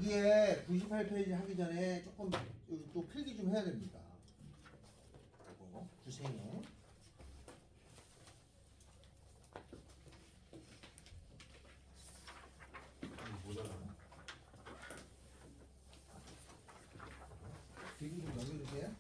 여기에 98페이지 하기 전에 조금 여기 또 필기 좀 해야 됩니다. 이거 주생에 모자라나? 필기 좀 넘겨주세요.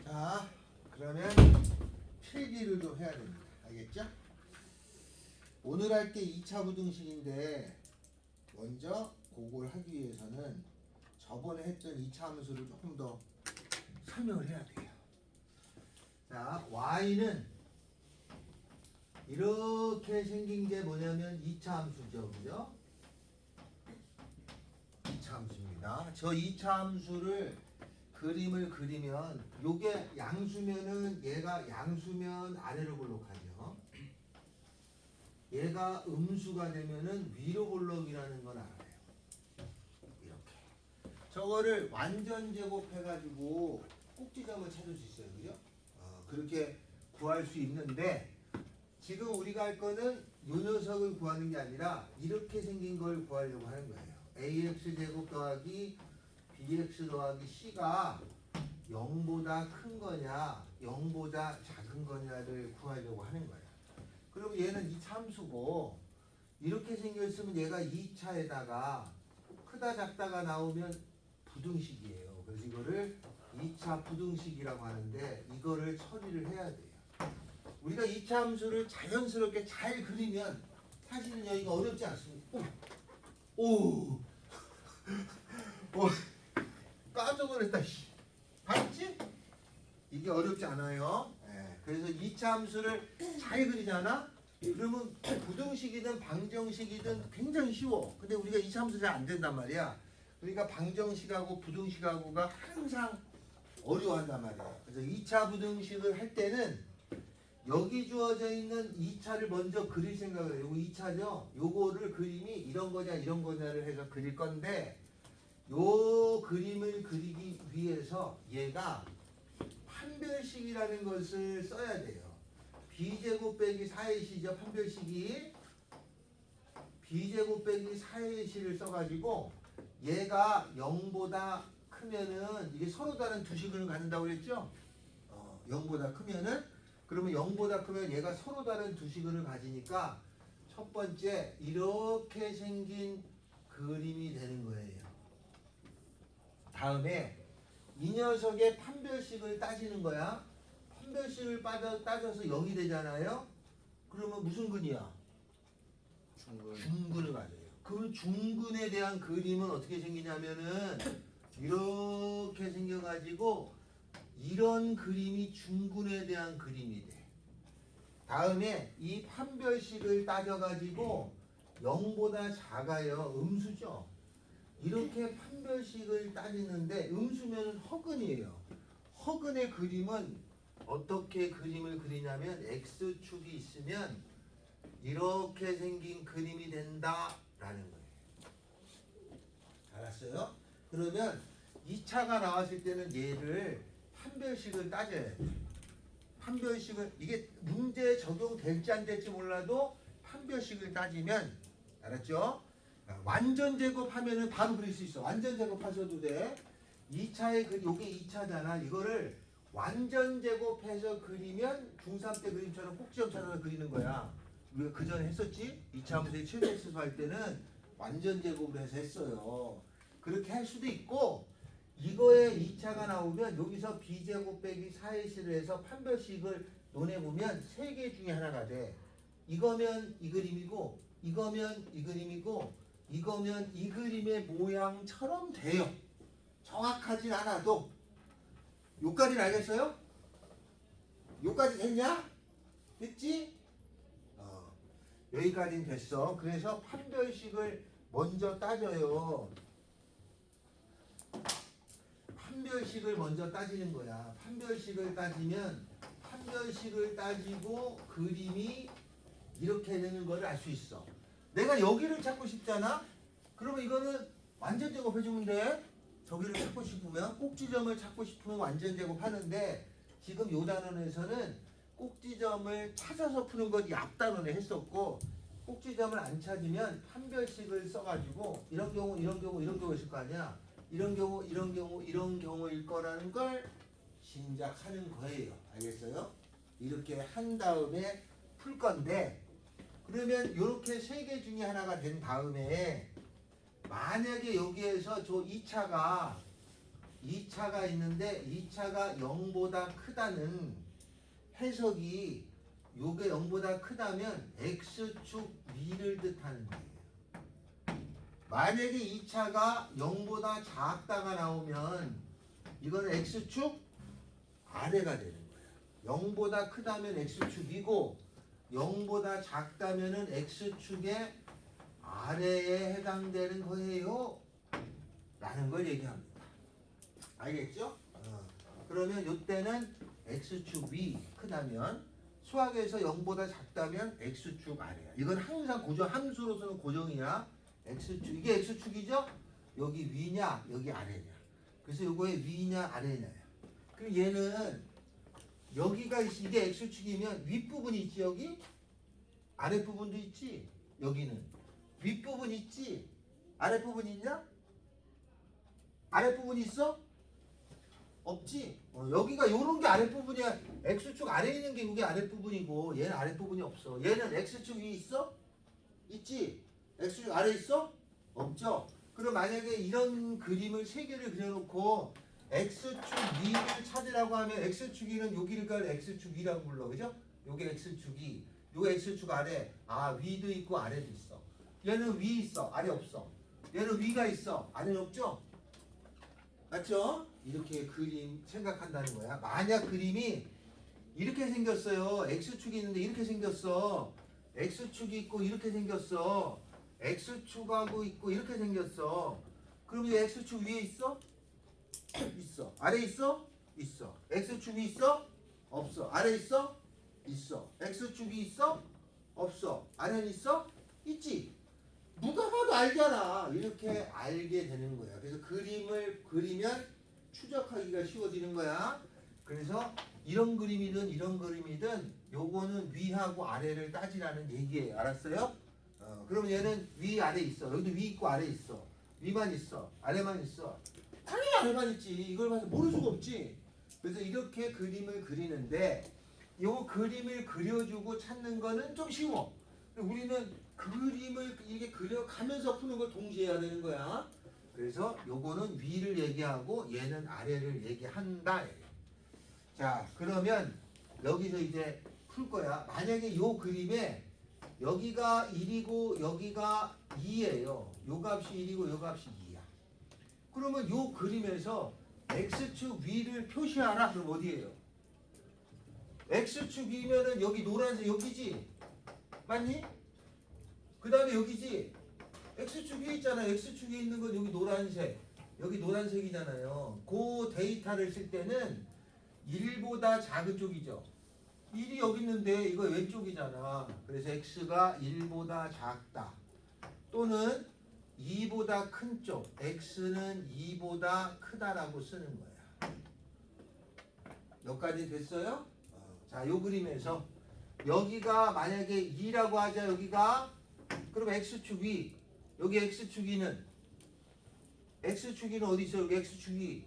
자, 그러면 필기를 좀 해야 됩니다. 알겠죠? 오늘 할 게 2차 부등식인데 먼저 그걸 하기 위해서는 저번에 했던 2차 함수를 조금 더 설명을 해야 돼요. 자, y는 이렇게 생긴 게 뭐냐면 2차 함수죠. 그죠? 2차 함수입니다. 저 2차 함수를 그림을 그리면 요게 양수면은 얘가 양수면 아래로 볼록하죠. 얘가 음수가 되면은 위로 볼록이라는 건 알아요. 이렇게. 저거를 완전 제곱해가지고 꼭지점을 찾을 수 있어요. 그죠? 그렇게 구할 수 있는데 지금 우리가 할 거는 요 녀석을 구하는 게 아니라 이렇게 생긴 걸 구하려고 하는 거예요. ax 제곱 더하기 bx 더하기 c가 0보다 큰 거냐 0보다 작은 거냐를 구하려고 하는 거예요. 그럼 얘는 2차 함수고 이렇게 생겼으면 얘가 2차에다가 크다 작다가 나오면 부등식이에요. 그래서 이거를 2차 부등식이라고 하는데 이거를 처리를 해야 돼요. 우리가 2차 함수를 자연스럽게 잘 그리면 사실은 여기가 어렵지 않습니다. 오! 깜짝 놀랐다. 봤지? 이게 어렵지 않아요. 그래서 2차 함수를 잘 그리잖아? 그러면 부등식이든 방정식이든 굉장히 쉬워. 근데 우리가 2차 함수 잘 안 된단 말이야. 그러니까 방정식하고 부등식하고가 항상 어려워한단 말이야. 그래서 2차 부등식을 할 때는 여기 주어져 있는 2차를 먼저 그릴 생각을 해요. 요거 2차죠? 요거를 그림이 이런 거냐 이런 거냐를 해서 그릴 건데 요 그림을 그리기 위해서 얘가 판별식이라는 것을 써야 돼요. b제곱 빼기 4의 c죠. 판별식이 b제곱 빼기 4의 c를 써가지고 얘가 0보다 크면은 이게 서로 다른 두 식을 갖는다고 그랬죠? 0보다 크면은 그러면 0보다 크면 얘가 서로 다른 두 식을 가지니까 첫 번째 이렇게 생긴 그림이 되는 거예요. 다음에 이 녀석의 판별식을 따지는 거야. 판별식을 따져서 0이 되잖아요. 그러면 무슨 근이야? 중근을 가져요. 그 중근에 대한 그림은 어떻게 생기냐면은 이렇게 생겨가지고 이런 그림이 중근에 대한 그림이 돼. 다음에 이 판별식을 따져가지고 0보다 작아요. 음수죠. 이렇게 판별식을 따지는데 음수면 허근이에요. 허근의 그림은 어떻게 그림을 그리냐면 x축이 있으면 이렇게 생긴 그림이 된다라는 거예요. 알았어요? 그러면 2차가 나왔을 때는 얘를 판별식을 따져야 돼. 판별식을 이게 문제에 적용될지 안 될지 몰라도 판별식을 따지면 알았죠? 완전 제곱하면은 바로 그릴 수 있어. 완전 제곱하셔도 돼. 2차에 요게 2차잖아. 이거를 완전 제곱해서 그리면 중3 때 그림처럼 꼭지점 찾아서 그리는 거야. 우리가 그 전에 했었지? 2차 함수의 최대수수 할 때는 완전 제곱을 해서 했어요. 그렇게 할 수도 있고 이거에 2차가 나오면 여기서 b제곱 빼기 4ac를 해서 판별식을 논해보면 세 개 중에 하나가 돼. 이거면 이 그림이고 이거면 이 그림이고 이거면 이 그림의 모양처럼 돼요. 정확하진 않아도. 요까지는 알겠어요? 요까지 됐냐? 됐지? 여기까지는 됐어. 그래서 판별식을 먼저 따져요. 판별식을 먼저 따지는 거야. 판별식을 따지면 판별식을 따지고 그림이 이렇게 되는 걸 알 수 있어. 내가 여기를 찾고 싶잖아? 그러면 이거는 완전 제곱해주면 돼. 저기를 찾고 싶으면 꼭지점을 찾고 싶으면 완전 제곱하는데 지금 요 단원에서는 꼭지점을 찾아서 푸는 건 이 앞단원에 했었고 꼭지점을 안 찾으면 판별식을 써가지고 이런 경우 이런 경우 이런 경우 있을 거 아니야. 이런 경우 이런 경우 이런 경우일 거라는 걸 짐작하는 거예요. 알겠어요? 이렇게 한 다음에 풀 건데 그러면 이렇게 세 개 중에 하나가 된 다음에 만약에 여기에서 저 2차가 있는데 2차가 0보다 크다는 해석이 요게 0보다 크다면 X축 위를 뜻하는 거예요. 만약에 2차가 0보다 작다가 나오면 이거는 X축 아래가 되는 거야. 0보다 크다면 X축이고 0보다 작다면은 X축의 아래에 해당되는 거예요. 라는 걸 얘기합니다. 알겠죠? 그러면 이때는 X축 위 크다면 수학에서 0보다 작다면 X축 아래야. 이건 항상 고정, 함수로서는 고정이야. X축, 이게 X축이죠? 여기 위냐, 여기 아래냐. 그래서 요거의 위냐, 아래냐야. 그럼 얘는 여기가 이게 X축이면 윗부분이 있지, 여기? 아랫부분도 있지? 여기는. 윗부분 있지? 아랫부분 있냐? 아랫부분 있어? 없지? 여기가 요런 게 아랫부분이야. X축 아래에 있는 게 이게 아랫부분이고 얘는 아랫부분이 없어. 얘는 X축 위에 있어? 있지? X축 아래에 있어? 없죠? 그럼 만약에 이런 그림을 세 개를 그려놓고 X축 위를 찾으라고 하면 X축 위는 여기를 X축 위라고 불러. 그죠? 요게 X축 위. 요 X축 아래. 아, 위도 있고 아래도 있어. 얘는 위 있어. 아래 없어. 얘는 위가 있어. 아래는 없죠? 맞죠? 이렇게 그림 생각한다는 거야. 만약 그림이 이렇게 생겼어요. X축이 있는데 이렇게 생겼어. X축이 있고 이렇게 생겼어. X축하고 있고 이렇게 생겼어. 그럼 이 X축 위에 있어? 있어. 아래 있어? 있어. X축이 있어? 없어. 아래 있어? 있어. X축이 있어? 없어. 아래는 있어? 있지. 누가 봐도 알잖아. 이렇게 알게 되는 거야. 그래서 그림을 그리면 추적하기가 쉬워지는 거야. 그래서 이런 그림이든 이런 그림이든 요거는 위하고 아래를 따지라는 얘기예요. 알았어요? 그러면 얘는 위 아래 있어. 여기도 위 있고 아래 있어. 위만 있어. 아래만 있어. 당연히 아래만 있지. 이걸 봐서 모를 수가 없지. 그래서 이렇게 그림을 그리는데 요 그림을 그려주고 찾는 거는 좀 쉬워. 우리는 그림을 이렇게 그려가면서 푸는 걸 동시에 해야 되는 거야. 그래서 요거는 위를 얘기하고 얘는 아래를 얘기한다. 자, 그러면 여기서 이제 풀 거야. 만약에 요 그림에 여기가 1이고 여기가 2예요. 요 값이 1이고 요 값이 2야. 그러면 요 그림에서 X축 위를 표시하라. 그럼 어디예요? X축 위면은 여기 노란색 여기지? 맞니? 그 다음에 여기지? X축 위에 있잖아. X축 위에 있는 건 여기 노란색. 여기 노란색이잖아요. 그 데이터를 쓸 때는 1보다 작은 쪽이죠. 1이 여기 있는데 이거 왼쪽이잖아. 그래서 X가 1보다 작다. 또는 2보다 큰 쪽. X는 2보다 크다라고 쓰는 거야. 여기까지 됐어요? 자, 요 그림에서 여기가 만약에 2라고 하자. 여기가 그럼 X축 위. 여기 X축 위는 어디 있어? 여기 X축 위.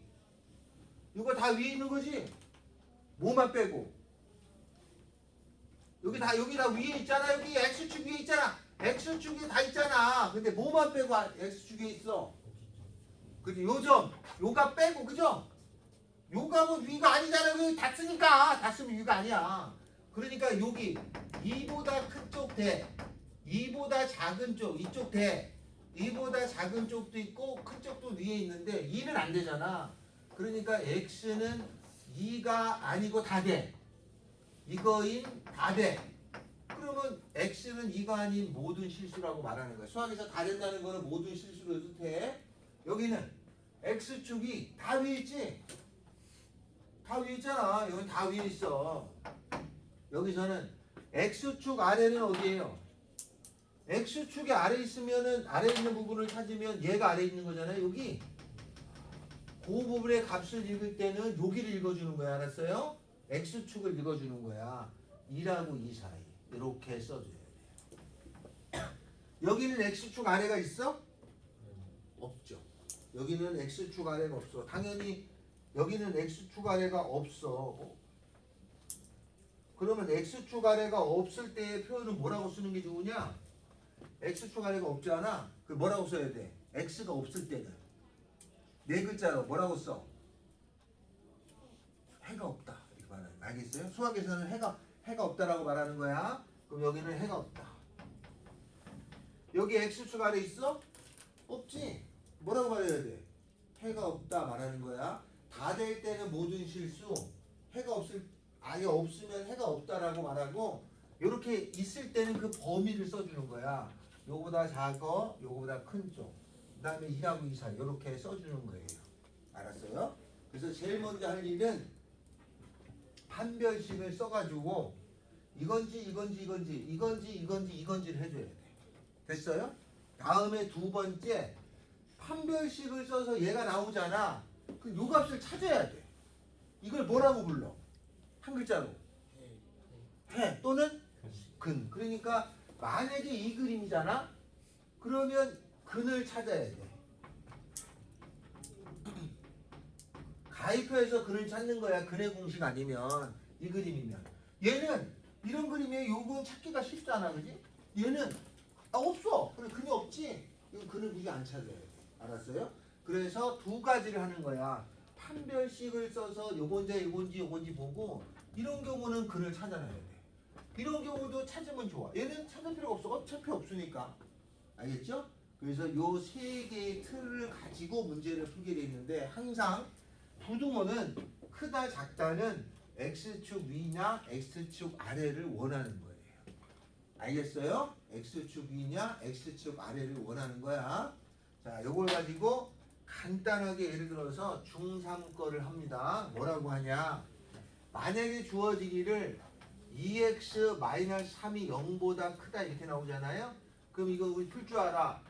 이거 다 위에 있는 거지? 뭐만 빼고. 여기 다 위에 있잖아. 여기 X축 위에 있잖아. X축이 다 있잖아. 근데 뭐만 빼고 X축 위에 있어? 그지? 요점 요가 빼고 그죠? 요가 뭐 위가 아니잖아. 그 다 쓰니까 다 쓰면 위가 아니야. 그러니까 여기 2보다 큰 쪽 대 2보다 작은 쪽 이쪽 대 2보다 작은 쪽도 있고 큰 쪽도 위에 있는데 2는 안 되잖아. 그러니까 x는 2가 아니고 다 돼. 이거인 다 돼. 그러면 x는 2가 아닌 모든 실수라고 말하는 거야. 수학에서 다 된다는 거는 모든 실수로 뜻해. 여기는 x축이 다 위에 있지? 다 위에 있잖아. 여기 다 위에 있어. 여기서는 x축 아래는 어디예요? x축이 아래 있으면은 아래 있는 부분을 찾으면 얘가 아래 있는 거잖아요. 여기 그 부분의 값을 읽을 때는 여기를 읽어주는 거야. 알았어요? x축을 읽어주는 거야. 2라고 2 사이 이렇게 써줘야 돼요. 여기는 x축 아래가 있어? 없죠. 여기는 x축 아래가 없어. 당연히 여기는 x축 아래가 없어. 그러면 x축 아래가 없을 때의 표현은 뭐라고 쓰는 게 좋으냐? x축 아래가 없잖아. 그 뭐라고 써야 돼? x가 없을 때는 네 글자로 뭐라고 써? 해가 없다 이렇게 말하는 거야. 알겠어요? 수학에서는 해가 없다라고 말하는 거야. 그럼 여기는 해가 없다. 여기 x축 아래 있어? 없지? 뭐라고 말해야 돼? 해가 없다 말하는 거야. 다 될 때는 모든 실수. 해가 아예 없으면 해가 없다라고 말하고 이렇게 있을 때는 그 범위를 써주는 거야. 요거보다 작어, 요거보다 큰 쪽. 그 다음에 2하고 2 사이 이렇게 써주는 거예요. 알았어요? 그래서 제일 먼저 할 일은 판별식을 써가지고 이건지를 해줘야 돼. 됐어요? 다음에 두 번째 판별식을 써서 얘가 나오잖아. 그 요 값을 찾아야 돼. 이걸 뭐라고 불러? 한 글자로 해 또는 근. 그러니까 만약에 이 그림이잖아. 그러면 근을 찾아야 돼. 가입표에서 근을 찾는 거야. 근의 공식 아니면 이 그림이면. 얘는 이런 그림에 요건 찾기가 쉽잖아, 그지? 얘는 없어. 그래 근이 없지. 이거 근을 굳이 안 찾아야 돼. 알았어요? 그래서 두 가지를 하는 거야. 판별식을 써서 요건지 보고 이런 경우는 근을 찾아놔야 돼. 이런 경우도 찾으면 좋아. 얘는 찾을 필요가 없어. 어차피 없으니까. 알겠죠? 그래서 요 세 개의 틀을 가지고 문제를 풀게 돼 있는데 항상 부등호는 크다 작다는 x축 위냐 x축 아래를 원하는 거예요. 알겠어요? x축 위냐 x축 아래를 원하는 거야. 자, 요걸 가지고 간단하게 예를 들어서 중3 거를 합니다. 뭐라고 하냐? 만약에 주어지기를 2x-3이 0보다 크다 이렇게 나오잖아요. 그럼 이거 우리 풀 줄 알아.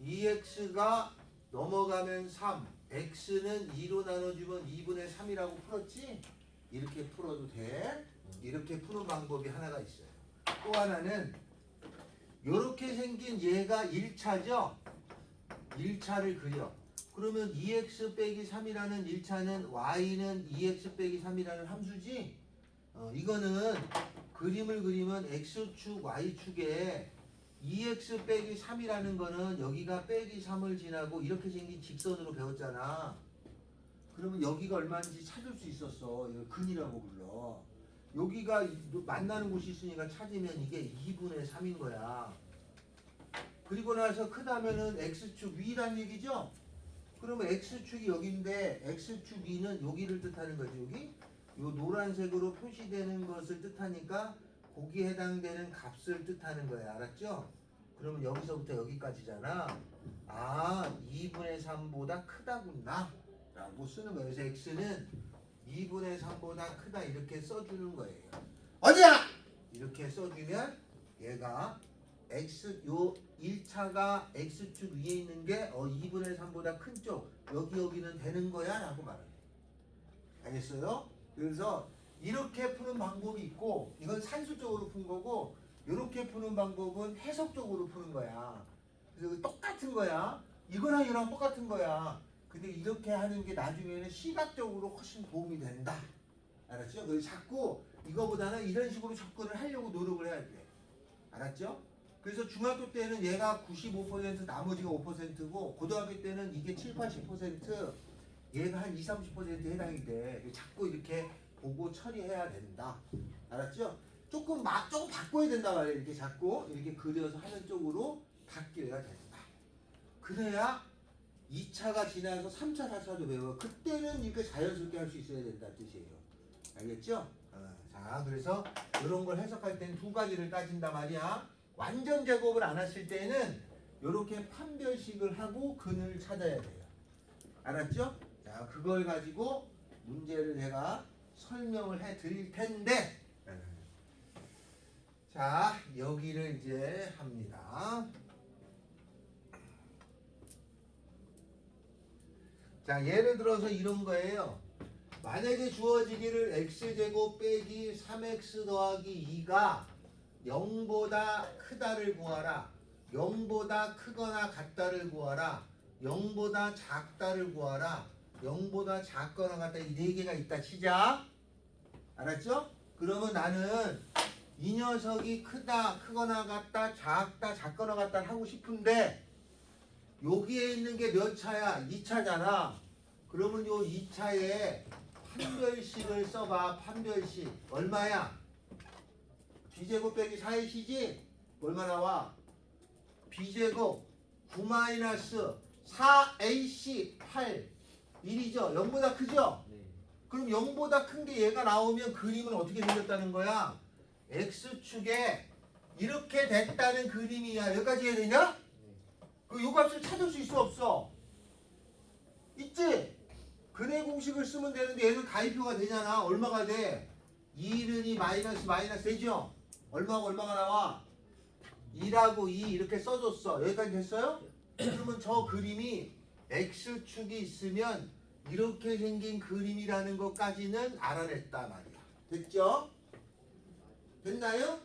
2x가 넘어가면 3, x는 2로 나눠주면 2분의 3이라고 풀었지? 이렇게 풀어도 돼. 이렇게 푸는 방법이 하나가 있어요. 또 하나는 이렇게 생긴 얘가 1차죠? 1차를 그려. 그러면 2x 빼기 3이라는 1차는 y는 2x 빼기 3이라는 함수지? 이거는 그림을 그리면 x축, y축에 2x 빼기 3이라는 거는 여기가 빼기 3을 지나고 이렇게 생긴 직선으로 배웠잖아. 그러면 여기가 얼마인지 찾을 수 있었어. 이걸 근이라고 불러. 여기가 만나는 곳이 있으니까 찾으면 이게 2분의 3인 거야. 그리고 나서 크다면은 x축 위란 얘기죠? 그러면 x축이 여기인데 x축 위는 여기를 뜻하는 거지. 여기? 요 노란색으로 표시되는 것을 뜻하니까 거기에 해당되는 값을 뜻하는 거야. 알았죠? 그러면 여기서부터 여기까지잖아. 아, 2분의 3보다 크다구나 라고 쓰는 거예요. 그래서 x는 2분의 3보다 크다 이렇게 써주는 거예요. 어디야? 이렇게 써주면 얘가 요 1차가 x축 위에 있는 게 2분의 3보다 큰 쪽 여기는 되는 거야 라고 말해요. 알겠어요? 그래서 이렇게 푸는 방법이 있고 이건 산술적으로 푼 거고 이렇게 푸는 방법은 해석적으로 푸는 거야. 그래서 똑같은 거야. 이거랑 이거랑 똑같은 거야. 근데 이렇게 하는 게 나중에는 시각적으로 훨씬 도움이 된다. 알았죠? 그래서 자꾸 이거보다는 이런 식으로 접근을 하려고 노력을 해야 돼. 알았죠? 그래서 중학교 때는 얘가 95% 나머지가 5%고 고등학교 때는 이게 7, 80% 얘가 한 20, 30% 해당이 돼. 자꾸 이렇게 보고 처리해야 된다. 알았죠? 조금 바꿔야 된다 말이야. 이렇게 자꾸 이렇게 그려서 하는 쪽으로 바뀌어야 된다. 그래야 2차가 지나서 3차, 4차도 배워. 그때는 이렇게 자연스럽게 할 수 있어야 된다 뜻이에요. 알겠죠? 자, 그래서 이런 걸 해석할 때는 두 가지를 따진다 말이야. 완전 제곱을 안 했을 때는 이렇게 판별식을 하고 근을 찾아야 돼요. 알았죠? 자, 그걸 가지고 문제를 내가 설명을 해 드릴 텐데, 자, 여기를 이제 합니다. 자, 예를 들어서 이런 거예요. 만약에 주어지기를 x제곱 빼기 3x 더하기 2가 0보다 크다를 구하라. 0보다 크거나 같다를 구하라. 0보다 작다를 구하라. 0보다 작거나 같다. 이 네 개가 있다 치자. 알았죠? 그러면 나는 이 녀석이 크다, 크거나 같다, 작다, 작거나 같다 하고 싶은데 여기에 있는 게 몇 차야? 2차잖아. 그러면 요 2차에 판별식을 써봐. 판별식. 얼마야? b제곱 빼기 4ac지? 얼마 나와? b제곱 9-4ac 8 1이죠? 0보다 크죠? 네. 그럼 0보다 큰 게 얘가 나오면 그림은 어떻게 생겼다는 거야? x축에 이렇게 됐다는 그림이야. 여기까지 해야 되냐? 그 요 값을 찾을 수 있어 없어? 있지? 근의 공식을 쓰면 되는데 얘는 가위표가 되잖아. 얼마가 돼? 2른이 마이너스 되죠? 얼마가 나와? 2라고 2 이렇게 써줬어. 여기까지 됐어요? 그러면 저 그림이 x축이 있으면 이렇게 생긴 그림이라는 것까지는 알아냈다 말이야. 됐죠? 됐나요?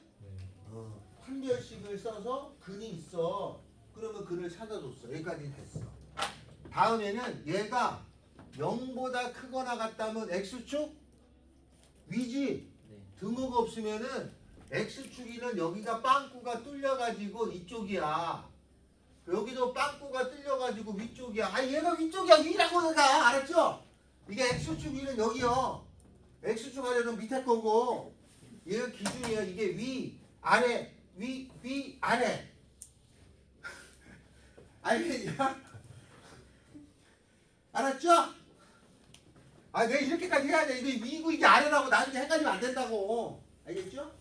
판별식을 써서 근이 있어. 그러면 근을 찾아줬어. 여기까지 됐어. 다음에는 얘가 0보다 크거나 같다면 x축 위지. 네. 등호가 없으면은 x축이는 여기가 빵꾸가 뚫려가지고 이쪽이야. 여기도 빵꾸가 뚫려가지고 위쪽이야. 아, 얘가 위쪽이야. 위라고 내가 알았죠? 이게 x축 위는 여기요. x축 아래는 밑에 거고 얘가 기준이야. 이게 위 아래 위 아래. 알겠냐? 알았죠? 아, 내가 이렇게까지 해야 돼. 이게 위고 이게 아래라고 나중에 헷갈리면 안 된다고. 알겠죠?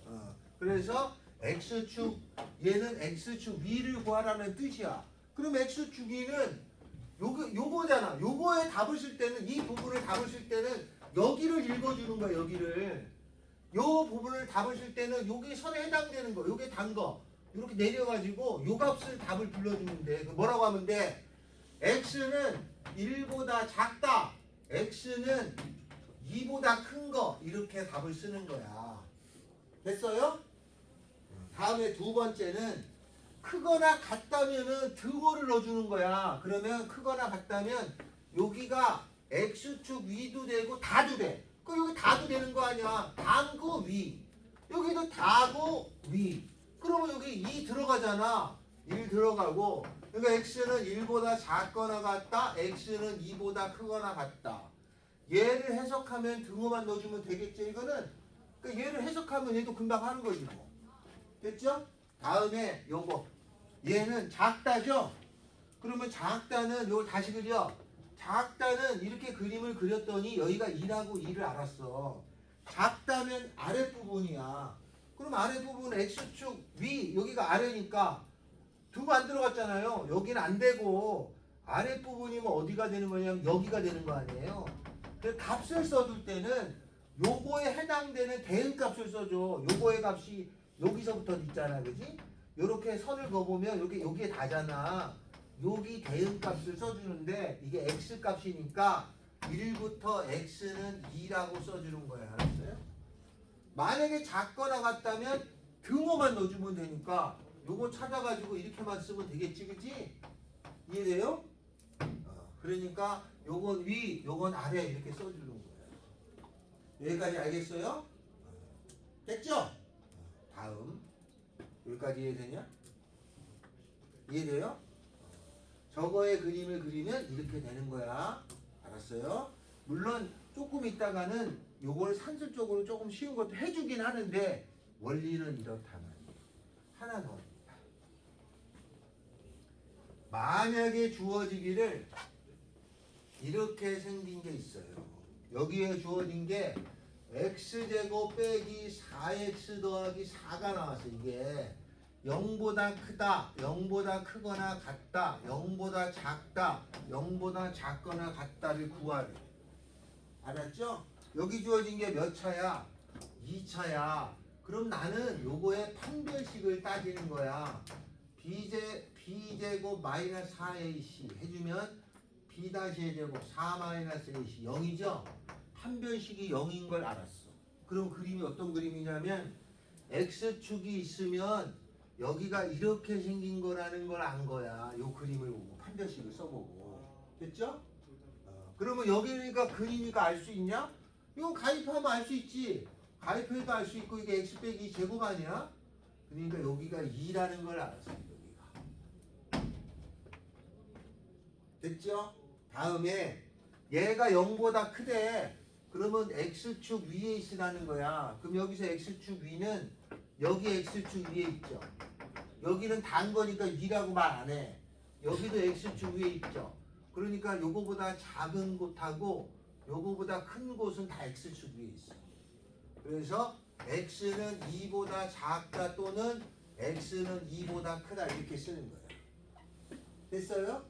그래서 x축 얘는 x축 위를 구하라는 뜻이야. 그럼 x축 위는 요거잖아. 요거에 답을 쓸 때는 이 부분을 답을 쓸 때는 여기를 읽어주는 거야. 여기를. 요 부분을 답을 쓸 때는 여기 선에 해당되는 거, 요게 단 거 이렇게 내려가지고 요 값을 답을 불러주면 돼. 뭐라고 하면 돼? x는 1보다 작다. x는 2보다 큰 거 이렇게 답을 쓰는 거야. 됐어요? 다음에 두 번째는 크거나 같다면은 등호를 넣어주는 거야. 그러면 크거나 같다면 여기가 x축 위도 되고 다도 돼. 그럼 여기 다도 되는 거 아니야. 다고 위. 여기도 다고 위. 그러면 여기 2 들어가잖아. 1 들어가고 그러니까 x는 1보다 작거나 같다. x는 2보다 크거나 같다. 얘를 해석하면 등호만 넣어주면 되겠지. 이거는 그러니까 얘를 해석하면 얘도 금방 하는 거지 뭐. 됐죠? 다음에 요거 얘는 작다죠? 그러면 작다는 요걸 다시 그려. 작다는 이렇게 그림을 그렸더니 여기가 2라고 2를 알았어. 작다면 아랫부분이야. 그럼 아랫부분 x축 위 여기가 아래니까 두고 안 들어갔잖아요. 여기는 안 되고 아랫부분이면 어디가 되는 거냐면 여기가 되는 거 아니에요. 그 값을 써줄 때는 요거에 해당되는 대응값을 써줘. 요거의 값이 여기서부터 있잖아. 그지? 요렇게 선을 그어보면 여기에 다잖아. 여기 대응값을 써주는데 이게 x값이니까 1부터 x는 2라고 써주는 거야. 알았어요? 만약에 작거나 같다면 등호만 넣어주면 되니까 요거 찾아가지고 이렇게만 쓰면 되겠지. 그지? 이해돼요? 그러니까 요건 위, 요건 아래 이렇게 써주는 거예요. 여기까지 알겠어요? 됐죠? 다음 여기까지 이해되냐? 이해돼요? 저거의 그림을 그리면 이렇게 되는 거야. 알았어요? 물론 조금 있다가는 요걸 산술적으로 조금 쉬운 것도 해주긴 하는데 원리는 이렇다는 하나 더. 만약에 주어지기를 이렇게 생긴 게 있어요. 여기에 주어진 게 x제곱 빼기 4x 더하기 4가 나왔어. 이게 0보다 크다, 0보다 크거나 같다, 0보다 작다, 0보다 작거나 같다를 구하래. 알았죠? 여기 주어진 게 몇 차야? 2차야. 그럼 나는 요거의 판별식을 따지는 거야. b제곱 마이너스 4ac 해주면 b-의 제곱 4 마이너스 ac 0이죠? 판별식이 0인 걸 알았어. 그럼 그림이 어떤 그림이냐면 x축이 있으면 여기가 이렇게 생긴 거라는 걸 안 거야. 요 그림을 보고 판별식을 써보고. 됐죠? 그러면 여기니까 그림이니까 알 수 있냐? 이거 가입하면 알 수 있지. 가입해도 알 수 있고 이게 x 빼기 제곱 아니야? 그러니까 여기가 2라는 걸 알았어. 여기가. 됐죠? 다음에 얘가 0보다 크대. 그러면 x축 위에 있으라는 거야. 그럼 여기서 x축 위는 여기 x축 위에 있죠. 여기는 단 거니까 위라고 말 안 해. 여기도 x축 위에 있죠. 그러니까 요거보다 작은 곳하고 요거보다 큰 곳은 다 x축 위에 있어. 그래서 x는 2보다 작다 또는 x는 2보다 크다 이렇게 쓰는 거야. 됐어요?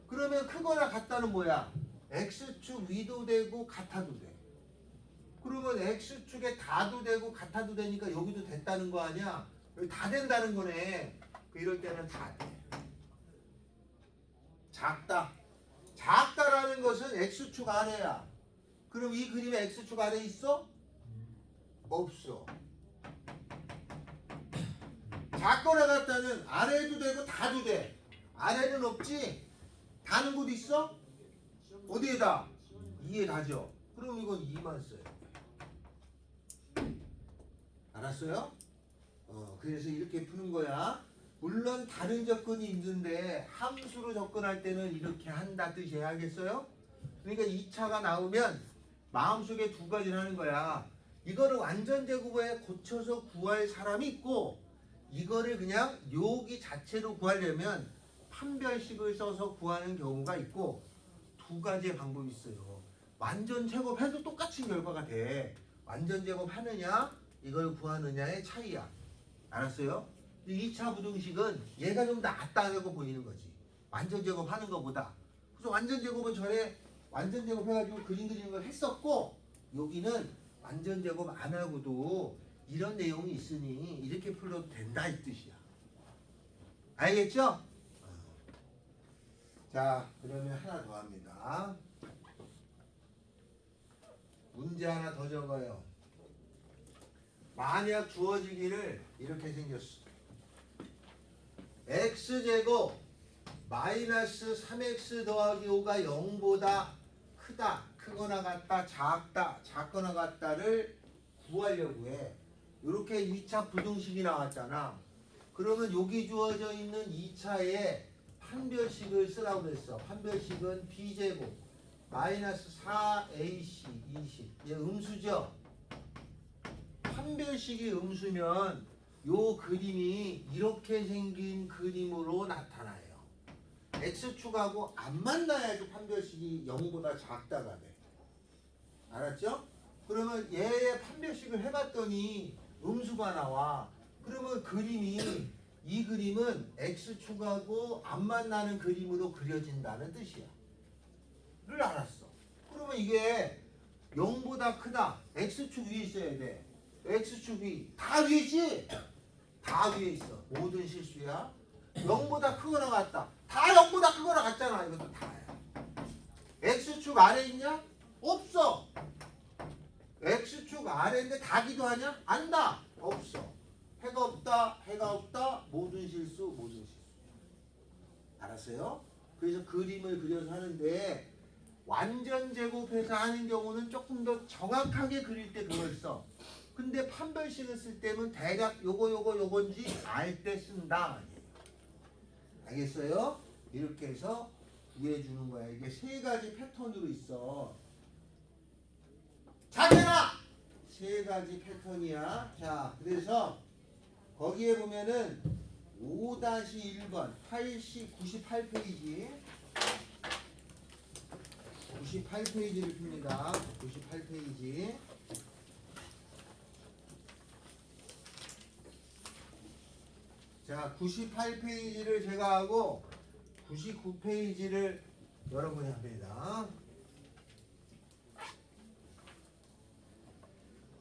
그러면 크거나 같다는 뭐야? x축 위도 되고 같아도 돼. 그러면 x축에 다도 되고 같아도 되니까 여기도 됐다는 거 아니야? 여기 다 된다는 거네. 이럴 때는 다 돼. 작다. 작다라는 것은 x축 아래야. 그럼 이 그림에 x축 아래 있어? 없어. 작거나 같다는 아래도 되고 다도 돼. 아래는 없지? 다는 곳 있어? 어디에다? 2에 다죠. 그럼 이건 2만 써요. 알았어요? 그래서 이렇게 푸는 거야. 물론 다른 접근이 있는데 함수로 접근할 때는 이렇게 한다 뜻이에요. 알겠어요? 그러니까 2차가 나오면 마음속에 두 가지를 하는 거야. 이거를 완전 제곱에 고쳐서 구할 사람이 있고 이거를 그냥 여기 자체로 구하려면 판별식을 써서 구하는 경우가 있고 두 가지의 방법이 있어요. 완전 제곱해도 똑같은 결과가 돼. 완전 제곱하느냐 이걸 구하느냐의 차이야. 알았어요? 2차 부등식은 얘가 좀 낫다고 보이는 거지. 완전 제곱하는 것보다. 그래서 완전 제곱은 전에 완전 제곱해가지고 그림 그리는 걸 했었고 여기는 완전 제곱 안 하고도 이런 내용이 있으니 이렇게 풀어도 된다 이 뜻이야. 알겠죠? 자, 그러면 하나 더 합니다. 문제 하나 더 적어요. 만약 주어지기를 이렇게 생겼어. x제곱 마이너스 3x 더하기 5가 0보다 크다, 크거나 같다, 작다, 작거나 같다를 구하려고 해. 이렇게 2차 부등식이 나왔잖아. 그러면 여기 주어져 있는 2차에 판별식을 쓰라고 그랬어. 판별식은 b제곱 마이너스 4ac 20. 얘 음수죠? 판별식이 음수면 요 그림이 이렇게 생긴 그림으로 나타나요. x축하고 안 만나야지 판별식이 0보다 작다가 돼. 알았죠? 그러면 얘의 판별식을 해봤더니 음수가 나와. 그러면 그림이 이 그림은 x축하고 안 만나는 그림으로 그려진다는 뜻이야. 를 알았어. 그러면 이게 0보다 크다. x축 위에 있어야 돼. x축 위. 다 위지? 다 위에 있어. 모든 실수야. 0보다 크거나 같다. 다 0보다 크거나 같잖아. 이것도 다야. x축 아래 있냐? 없어. x축 아래인데 다 기도하냐? 안다. 없어. 해가 없다. 해가 없다. 모든 실수. 모든 실수. 알았어요? 그래서 그림을 그려서 하는데 완전 제곱해서 하는 경우는 조금 더 정확하게 그릴 때 그걸 써. 근데 판별식을 쓸 때는 대략 요건지 알 때 쓴다. 알겠어요? 이렇게 해서 구해주는 거야. 이게 세 가지 패턴으로 있어. 자기나 세 가지 패턴이야. 자, 그래서 거기에 보면은 5-1번 98페이지 98페이지를 풉니다. 98페이지. 자, 98페이지를 제가 하고 99페이지를 여러분이 합니다.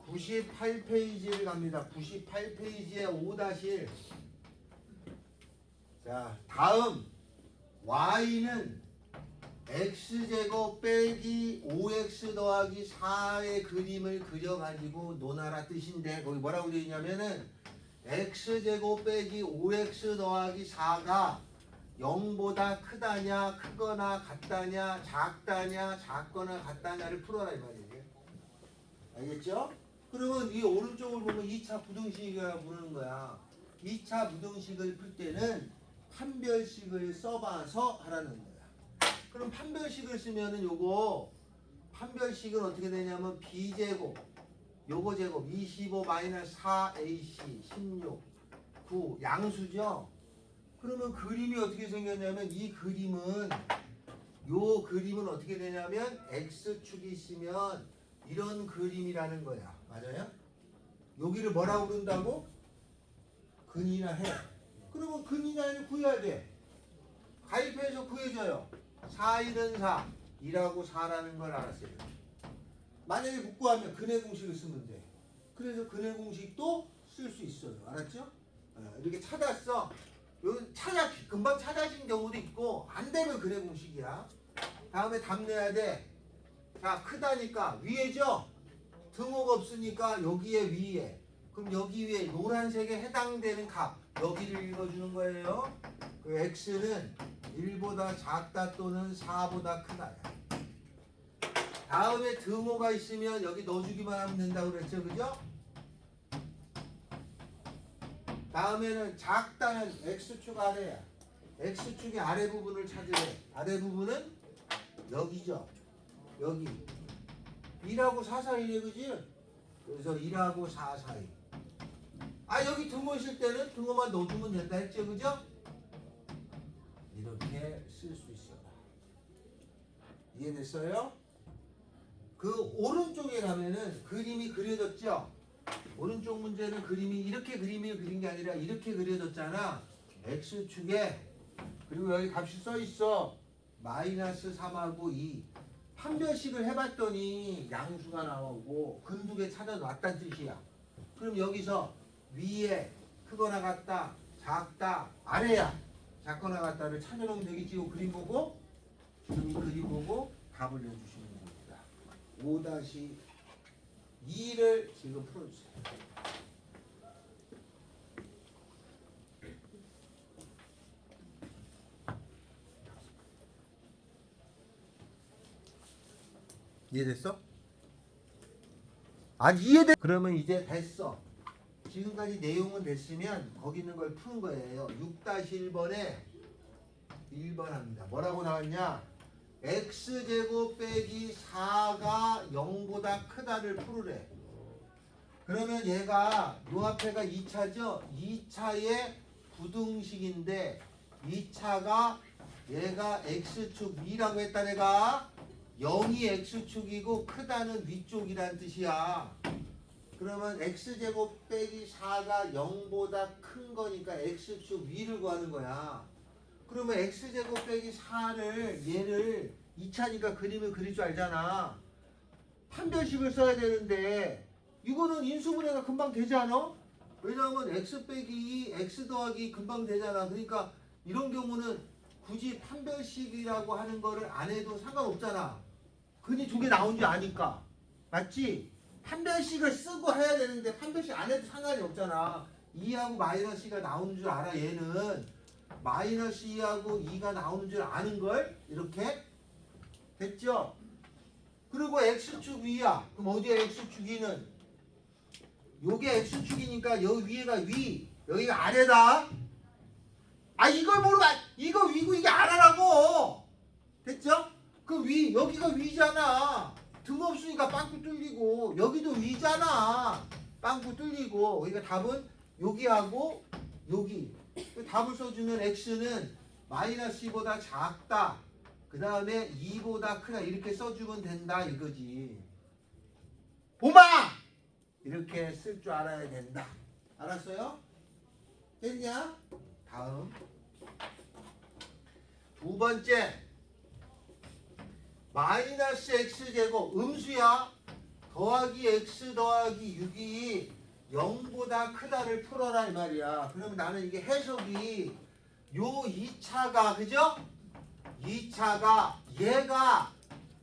98페이지를 갑니다. 98페이지에 5-1. 자, 다음 y는 x제곱 빼기 5x 더하기 4의 그림을 그려가지고 논하라 뜻인데, 거기 뭐라고 되어 있냐면은 x제곱 빼기 5x 더하기 4가 0보다 크다냐 크거나 같다냐 작다냐 작거나 같다냐를 풀어라 이 말이에요. 알겠죠? 그러면 이 오른쪽을 보면 2차 부등식이라고 부르는 거야. 2차 부등식을 풀 때는 판별식을 써봐서 하라는 거야. 그럼 판별식을 쓰면은 요거 판별식은 어떻게 되냐면 b제곱 요거 제곱 25 마이너스 4ac 16 9 양수죠. 그러면 그림이 어떻게 생겼냐면 이 그림은 요 그림은 어떻게 되냐면 x축이 있으면 이런 그림이라는 거야. 맞아요? 여기를 뭐라고 부른다고? 근이나 해. 그러면 근이나 해를 구해야 돼. 가입해서 구해줘요. 4일은 4 2라고 4라는 걸 알았어요. 만약에 못 구하면 근의 공식을 쓰면 돼. 그래서 근의 공식도 쓸 수 있어요. 알았죠? 이렇게 찾았어. 금방 찾아진 경우도 있고 안 되면 근의 공식이야. 다음에 답 내야 돼. 자, 크다니까 위에죠? 등호가 없으니까 여기에 위에. 그럼 여기 위에 노란색에 해당되는 값 여기를 읽어주는 거예요. 그 x는 1보다 작다 또는 4보다 크다야. 다음에 등호가 있으면 여기 넣어주기만 하면 된다고 그랬죠, 그죠? 다음에는 작다는 x축 아래야. x축의 아래 부분을 찾으래. 아래 부분은 여기죠. 여기 2하고 4 사이네, 그지? 그래서 1하고 4 사이. 아, 여기 등호 있을 때는 등호만 넣어주면 된다 했죠, 그죠? 이렇게 쓸 수 있어. 이해됐어요? 그 오른쪽에 가면은 그림이 그려졌죠? 오른쪽 문제는 그림이 이렇게 그림이 그린 게 아니라 이렇게 그려졌잖아. x축에 그리고 여기 값이 써 있어. 마이너스 3하고 2. 판별식을 해봤더니 양수가 나오고 근두개 찾아놨다는 뜻이야. 그럼 여기서 위에 크거나 같다, 작다, 아래야 작거나 같다를 찾아놓으면 되겠지. 이 그림 보고 지금 이 그림 보고 답을 내주시면 됩니다. 5-2를 지금 풀어주세요. 이해됐어? 아니 이해돼? 그러면 이제 됐어. 지금까지 내용은 됐으면 거기 있는 걸 푸는 거예요. 6-1번에 1번 합니다. 뭐라고 나왔냐? x제곱 빼기 4가 0보다 크다를 풀으래. 그러면 얘가 요 앞에가 2차죠? 2차의 부등식인데 2차가 얘가 x축 위라고 했다 내가. 0이 x축이고 크다는 위쪽이란 뜻이야. 그러면 x제곱 빼기 4가 0보다 큰 거니까 x축 위를 구하는 거야. 그러면 x제곱 빼기 4를 얘를 2차니까 그림을 그릴 줄 알잖아. 판별식을 써야 되는데 이거는 인수분해가 금방 되지 않아? 왜냐하면 x 빼기 2, x 더하기 금방 되잖아. 그러니까 이런 경우는 굳이 판별식이라고 하는 거를 안 해도 상관없잖아. 근이 두 개 나온 줄 아니까. 맞지? 판별식을 쓰고 해야 되는데 판별식 안 해도 상관이 없잖아. 2하고 마이너스 2가 나오는 줄 알아. 얘는 마이너스 2하고 2가 나오는 줄 아는걸? 이렇게 됐죠? 그리고 x축 위야. 그럼 어디야 x축 위는? 요게 x축이니까 여기 위에가 위, 여기가 아래다. 아 이걸 모르면 이거 위고 이게 알아라고. 됐죠? 그 위 여기가 위잖아. 등 없으니까 빵꾸 뚫리고 여기도 위잖아. 빵꾸 뚫리고. 그러니까 답은 여기하고 여기. 그 답을 써주면 x는 마이너스 2보다 작다. 그 다음에 2보다 크다. 이렇게 써주면 된다 이거지. 보마! 이렇게 쓸 줄 알아야 된다. 알았어요? 됐냐? 다음 두 번째 마이너스 x제곱 음수야. 더하기 x 더하기 6이 0보다 크다를 풀어라 이 말이야. 그러면 나는 이게 해석이 요 2차가 그죠? 2차가 얘가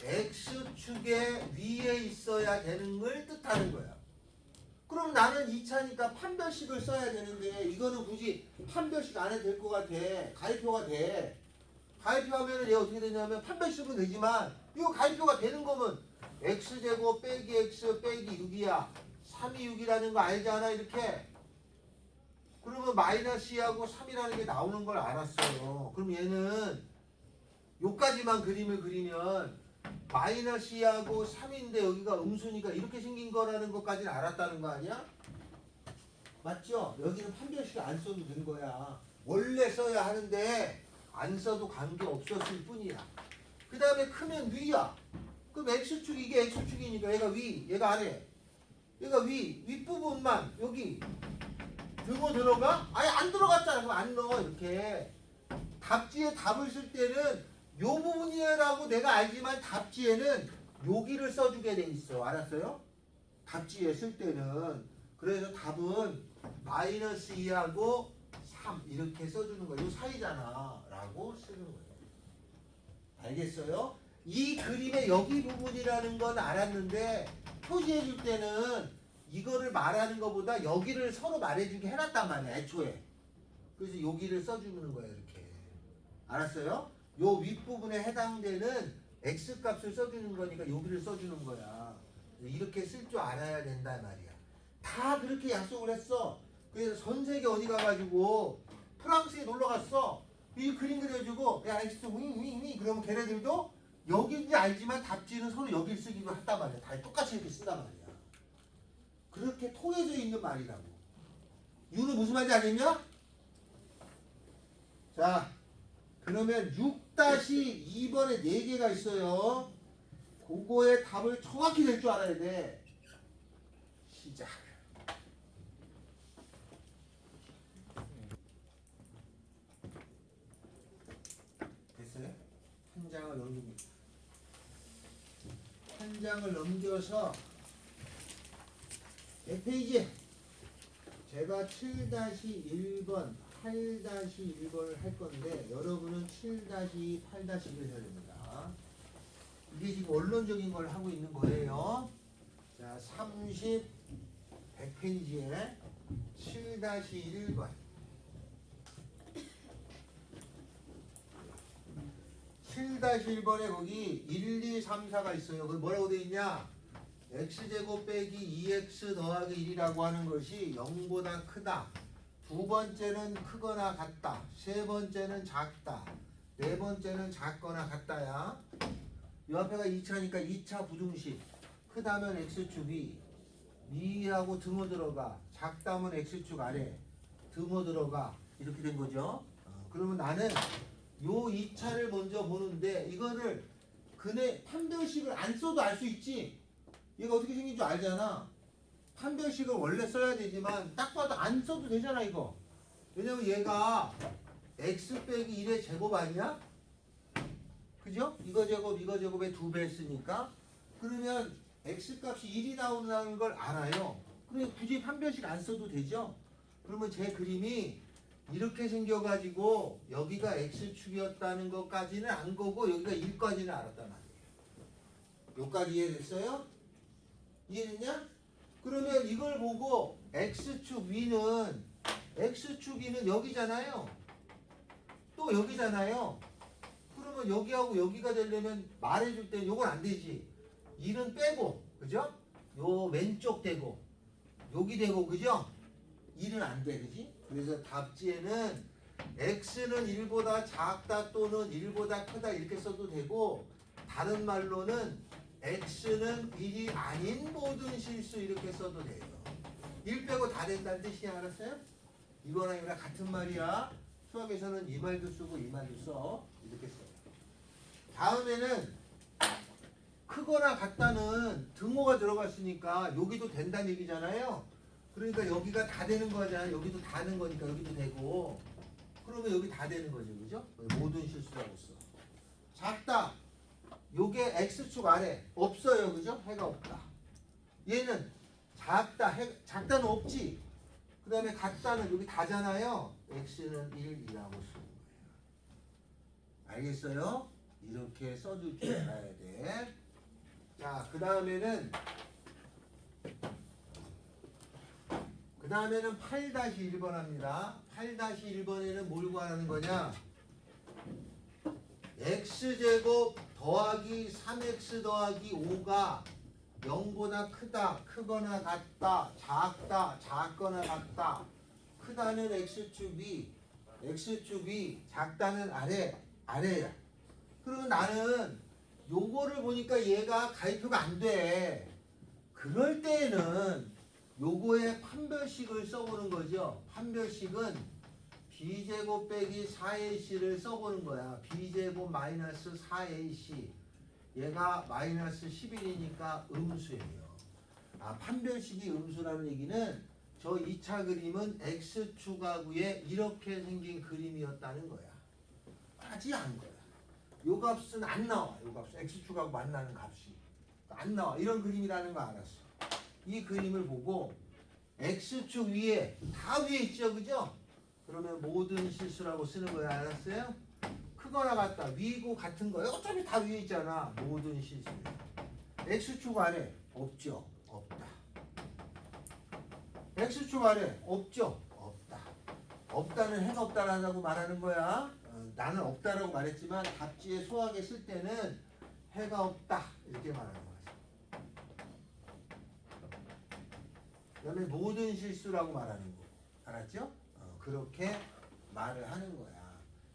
x축의 위에 있어야 되는 걸 뜻하는 거야. 그럼 나는 2차니까 판별식을 써야 되는데 이거는 굳이 판별식 안 해도 될 것 같아. 가위표가 돼. 가위표하면 얘 어떻게 되냐면 판별식은 되지만 이거 가위표가 되는 거면 x제곱 빼기 x 빼기 6이야. 3이 6이라는 거 알잖아 이렇게. 그러면 마이너스 2하고 3이라는 게 나오는 걸 알았어요. 그럼 얘는 요까지만 그림을 그리면 마이너스 2하고 3인데 여기가 음수니까 이렇게 생긴 거라는 것까지는 알았다는 거 아니야? 맞죠? 여기는 판별식 안 써도 된 거야. 원래 써야 하는데 안 써도 관계없었을 뿐이야. 그 다음에 크면 위야. 그럼 x축 이게 x축이니까 얘가 위, 얘가 아래. 얘가 윗부분만 여기 들고 들어가? 아예 안 들어갔잖아. 그럼 안 넣어 이렇게. 답지에 답을 쓸 때는 요 부분이라고 내가 알지만 답지에는 여기를 써주게 돼 있어. 알았어요? 답지에 쓸 때는. 그래서 답은 마이너스 2하고 3 이렇게 써주는 거야. 요 사이잖아 라고 쓰는 거예요. 알겠어요? 이 그림의 여기 부분이라는 건 알았는데 표시해 줄 때는 이거를 말하는 것보다 여기를 서로 말해주게 해놨단 말이야 애초에. 그래서 여기를 써주는 거예요 이렇게. 알았어요? 요 윗부분에 해당되는 x값을 써주는 거니까 여기를 써주는 거야. 이렇게 쓸 줄 알아야 된다 말이야. 다 그렇게 약속을 했어. 그래서 전 세계 어디 가가지고 프랑스에 놀러 갔어. 이 그림 그려주고 야 x 윙윙윙 그러면 걔네들도 여기인지 알지만 답지는 서로 여기를 쓰기로 했단 말이야. 다 똑같이 이렇게 쓴단 말이야. 그렇게 통해져 있는 말이라고. 유는 무슨 말인지 알겠냐? 자 그러면 6-2번에 4개가 있어요. 그거의 답을 정확히 낼 줄 알아야 돼. 시작. 됐어요? 한 장을 넘깁니다. 한 장을 넘겨서 몇 페이지? 제가 7-1번 8-1번을 할 건데 여러분은 7-2, 8-1을 해야 됩니다. 이게 지금 원론적인 걸 하고 있는 거예요. 자, 100페이지에 7-1번 7-1번에 거기 1, 2, 3, 4가 있어요. 거기 뭐라고 되어 있냐? x제곱 빼기 2x 더하기 1이라고 하는 것이 0보다 크다. 두 번째는 크거나 같다. 세 번째는 작다. 네 번째는 작거나 같다야. 이 앞에가 2차니까 2차 부등식. 크다면 x축 위. 위하고 등호 들어가. 작다면 x축 아래. 등호 들어가. 이렇게 된 거죠. 그러면 나는 요 2차를 먼저 보는데 이거를 근의 판별식을 안 써도 알 수 있지. 얘가 어떻게 생긴 줄 알잖아. 판별식을 원래 써야 되지만 딱 봐도 안 써도 되잖아 이거. 왜냐면 얘가 x 빼기 1의 제곱 아니야? 그죠? 이거 제곱 이거 제곱의 2배 했으니까 그러면 x값이 1이 나온다는 걸 알아요. 그럼 굳이 판별식 안 써도 되죠? 그러면 제 그림이 이렇게 생겨가지고 여기가 x축이었다는 것까지는 안 거고 여기가 1까지는 알았단 말이에요. 여기까지 이해됐어요? 이해됐냐? 그러면 이걸 보고 x축 위는 x축 위는 여기잖아요. 또 여기잖아요. 그러면 여기하고 여기가 되려면 말해줄 때 요건 안 되지. 1은 빼고 그죠? 요 왼쪽 되고 여기 되고 그죠? 1은 안 돼 그지? 그래서 답지에는 x는 1보다 작다 또는 1보다 크다 이렇게 써도 되고 다른 말로는 x는 1이 아닌 모든 실수 이렇게 써도 돼요. 1 빼고 다 된다는 뜻이야. 알았어요? 이거랑 이거랑 같은 말이야. 수학에서는 이 말도 쓰고 이 말도 써. 이렇게 써요. 다음에는 크거나 같다는 등호가 들어갔으니까 여기도 된다는 얘기잖아요. 그러니까 여기가 다 되는 거잖아요. 여기도 다 되는 거니까 여기도 되고 그러면 여기 다 되는 거죠. 그죠? 모든 실수라고 써. 작다. 요게 x축 아래 없어요. 그죠? 해가 없다. 얘는 작다. 작다는 없지. 그 다음에 같다는 여기 다잖아요. x는 1이라고 쓰는 거예요. 알겠어요? 이렇게 써줄 줄 알아야 돼. 자, 그 다음에는 8-1번 합니다. 8-1번에는 뭘 구하는 거냐? x제곱 더하기 3x 더하기 5가 0보다 크다, 크거나 같다, 작다, 작거나 같다. 크다는 x축 위, x축 위, 작다는 아래, 아래야. 그러면 나는 요거를 보니까 얘가 가위표가 안 돼. 그럴 때에는 요거의 판별식을 써보는 거죠. 판별식은 b제곱 빼기 4ac를 써보는 거야. b제곱 마이너스 4ac. 얘가 마이너스 11이니까 음수예요. 판별식이 음수라는 얘기는 저 2차 그림은 x축하고에 이렇게 생긴 그림이었다는 거야. 하지 않은 거야. 요 값은 안 나와. 요 값은 x축하고 만나는 값이 안 나와. 이런 그림이라는 거 알았어. 이 그림을 보고 x축 위에 다 위에 있죠. 그죠? 그러면 모든 실수라고 쓰는 거야. 알았어요? 크거나 같다. 위고 같은 거예요. 어차피 다 위에 있잖아. 모든 실수. x축 아래 없죠. 없다. x축 아래 없죠. 없다. 없다는 해가 없다라고 말하는 거야. 나는 없다라고 말했지만 답지에 소하게 쓸 때는 해가 없다 이렇게 말하는 거야. 그다음에 모든 실수라고 말하는 거. 알았죠? 그렇게 말을 하는 거야.